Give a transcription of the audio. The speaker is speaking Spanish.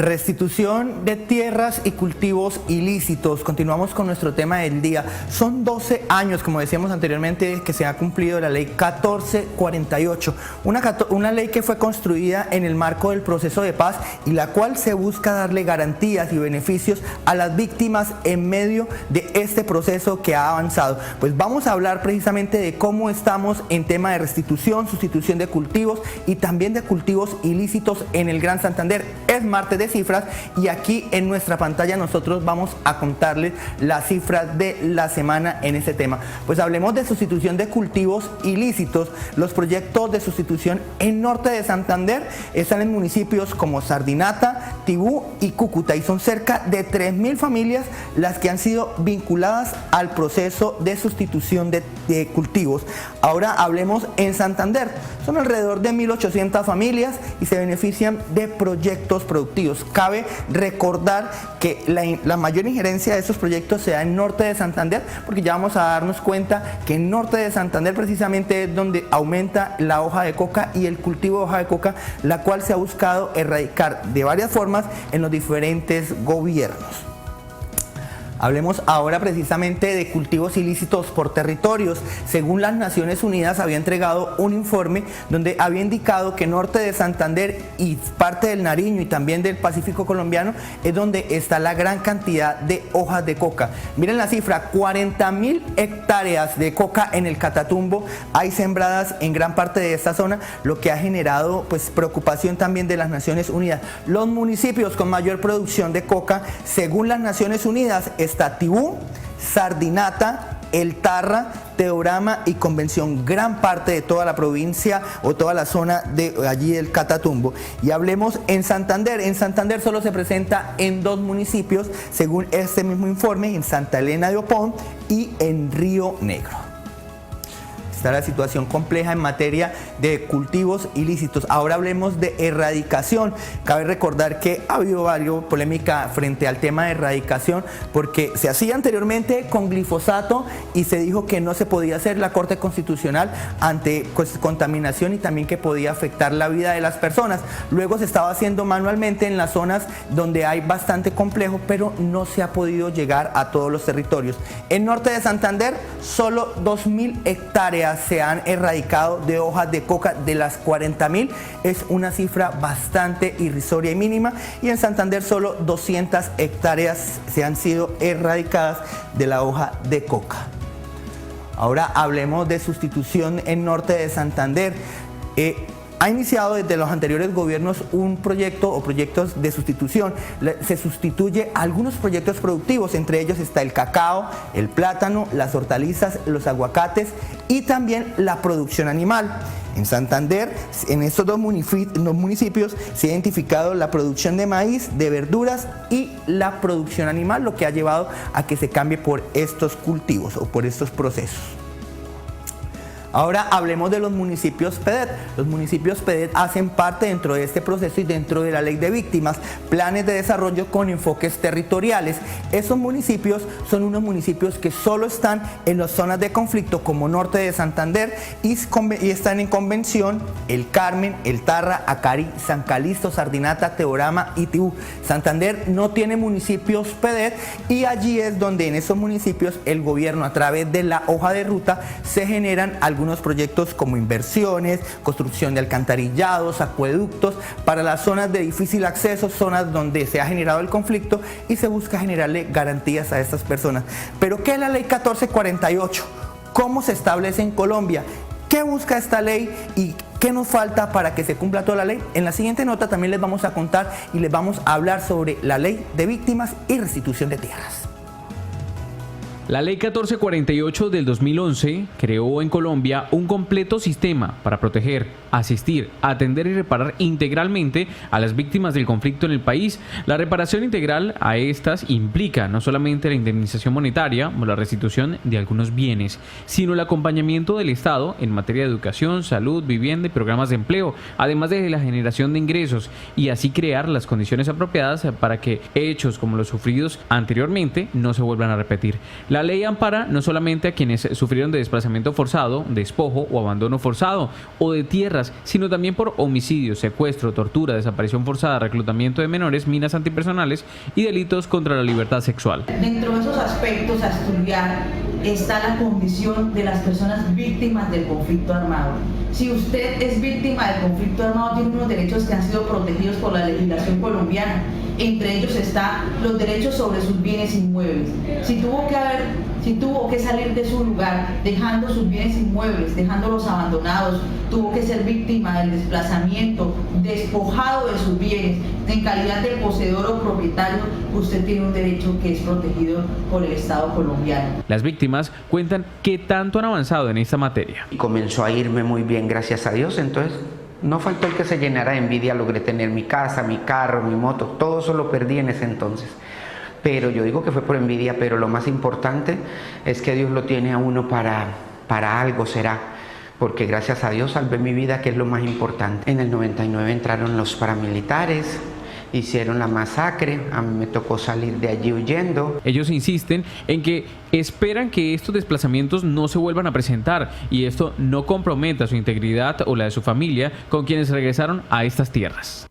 Restitución de tierras y cultivos ilícitos. Continuamos con nuestro tema del día. Son 12 años, como decíamos anteriormente, que se ha cumplido la ley 1448, una ley que fue construida en el marco del proceso de paz y la cual se busca darle garantías y beneficios a las víctimas en medio de este proceso que ha avanzado. Pues vamos a hablar precisamente de cómo estamos en tema de restitución, sustitución de cultivos y también de cultivos ilícitos en el Gran Santander. Es martes de cifras y aquí en nuestra pantalla nosotros vamos a contarles las cifras de la semana en este tema. Pues hablemos de sustitución de cultivos ilícitos. Los proyectos de sustitución en norte de Santander están en municipios como Sardinata, Tibú y Cúcuta y son cerca de 3.000 familias las que han sido vinculadas al proceso de sustitución de cultivos. Ahora hablemos en Santander. Son alrededor de 1.800 familias y se benefician de proyectos productivos. Cabe recordar que la mayor injerencia de estos proyectos se da en norte de Santander, porque ya vamos a darnos cuenta que en norte de Santander precisamente es donde aumenta la hoja de coca y el cultivo de hoja de coca, la cual se ha buscado erradicar de varias formas en los diferentes gobiernos. Hablemos ahora precisamente de cultivos ilícitos por territorios. Según las Naciones Unidas había entregado un informe donde había indicado que norte de Santander y parte del Nariño y también del Pacífico colombiano es donde está la gran cantidad de hojas de coca. Miren la cifra, 40.000 hectáreas de coca en el Catatumbo hay sembradas en gran parte de esta zona, lo que ha generado pues preocupación también de las Naciones Unidas. Los municipios con mayor producción de coca, según las Naciones Unidas, está Tibú, Sardinata, El Tarra, Teorama y Convención, gran parte de toda la provincia o toda la zona de allí del Catatumbo. Y hablemos en Santander solo se presenta en 2 municipios, según este mismo informe, en Santa Elena de Opón y en Río Negro. Está la situación compleja en materia de cultivos ilícitos. Ahora hablemos de erradicación. Cabe recordar que ha habido varias polémica frente al tema de erradicación porque se hacía anteriormente con glifosato y se dijo que no se podía hacer la Corte Constitucional ante contaminación y también que podía afectar la vida de las personas. Luego se estaba haciendo manualmente en las zonas donde hay bastante complejo, pero no se ha podido llegar a todos los territorios. En norte de Santander, solo 2.000 hectáreas se han erradicado de hojas de coca. De las 40.000 es una cifra bastante irrisoria y mínima, y en Santander solo 200 hectáreas se han sido erradicadas de la hoja de coca. Ahora hablemos de sustitución en norte de Santander. Ha iniciado desde los anteriores gobiernos un proyecto o proyectos de sustitución. Se sustituye algunos proyectos productivos, entre ellos está el cacao, el plátano, las hortalizas, los aguacates y también la producción animal. En Santander, en estos dos municipios, se ha identificado la producción de maíz, de verduras y la producción animal, lo que ha llevado a que se cambie por estos cultivos o por estos procesos. Ahora hablemos de los municipios PEDET. Los municipios PEDET hacen parte dentro de este proceso y dentro de la ley de víctimas, planes de desarrollo con enfoques territoriales. Esos municipios son unos municipios que solo están en las zonas de conflicto como norte de Santander y están en Convención, El Carmen, El Tarra, Acarí, San Calixto, Sardinata, Teorama y Tibú. Santander no tiene municipios PEDET y allí es donde en esos municipios el gobierno a través de la hoja de ruta se generan algunos proyectos como inversiones, construcción de alcantarillados, acueductos para las zonas de difícil acceso, zonas donde se ha generado el conflicto y se busca generarle garantías a estas personas. Pero ¿qué es la ley 1448? ¿Cómo se establece en Colombia? ¿Qué busca esta ley y qué nos falta para que se cumpla toda la ley? En la siguiente nota también les vamos a contar y les vamos a hablar sobre la ley de víctimas y restitución de tierras. La Ley 1448 del 2011 creó en Colombia un completo sistema para proteger, asistir, atender y reparar integralmente a las víctimas del conflicto en el país. La reparación integral a estas implica no solamente la indemnización monetaria o la restitución de algunos bienes, sino el acompañamiento del Estado en materia de educación, salud, vivienda y programas de empleo, además de la generación de ingresos, y así crear las condiciones apropiadas para que hechos como los sufridos anteriormente no se vuelvan a repetir. La La ley ampara no solamente a quienes sufrieron de desplazamiento forzado, despojo o abandono forzado o de tierras, sino también por homicidio, secuestro, tortura, desaparición forzada, reclutamiento de menores, minas antipersonales y delitos contra la libertad sexual. Dentro de esos aspectos a estudiar está la condición de las personas víctimas del conflicto armado. Si usted es víctima del conflicto armado, tiene unos derechos que han sido protegidos por la legislación colombiana. Entre ellos están los derechos sobre sus bienes inmuebles. Si tuvo que salir de su lugar dejando sus bienes inmuebles, dejándolos abandonados, tuvo que ser víctima del desplazamiento, despojado de sus bienes, en calidad de poseedor o propietario, usted tiene un derecho que es protegido por el Estado colombiano. Las víctimas cuentan qué tanto han avanzado en esta materia. Comenzó a irme muy bien, gracias a Dios, entonces no faltó el que se llenara de envidia. Logré tener mi casa, mi carro, mi moto, todo eso lo perdí en ese entonces. Pero yo digo que fue por envidia, pero lo más importante es que Dios lo tiene a uno para algo será. Porque gracias a Dios salvé mi vida, que es lo más importante. En el 99 entraron los paramilitares, hicieron la masacre, a mí me tocó salir de allí huyendo. Ellos insisten en que esperan que estos desplazamientos no se vuelvan a presentar y esto no comprometa su integridad o la de su familia con quienes regresaron a estas tierras.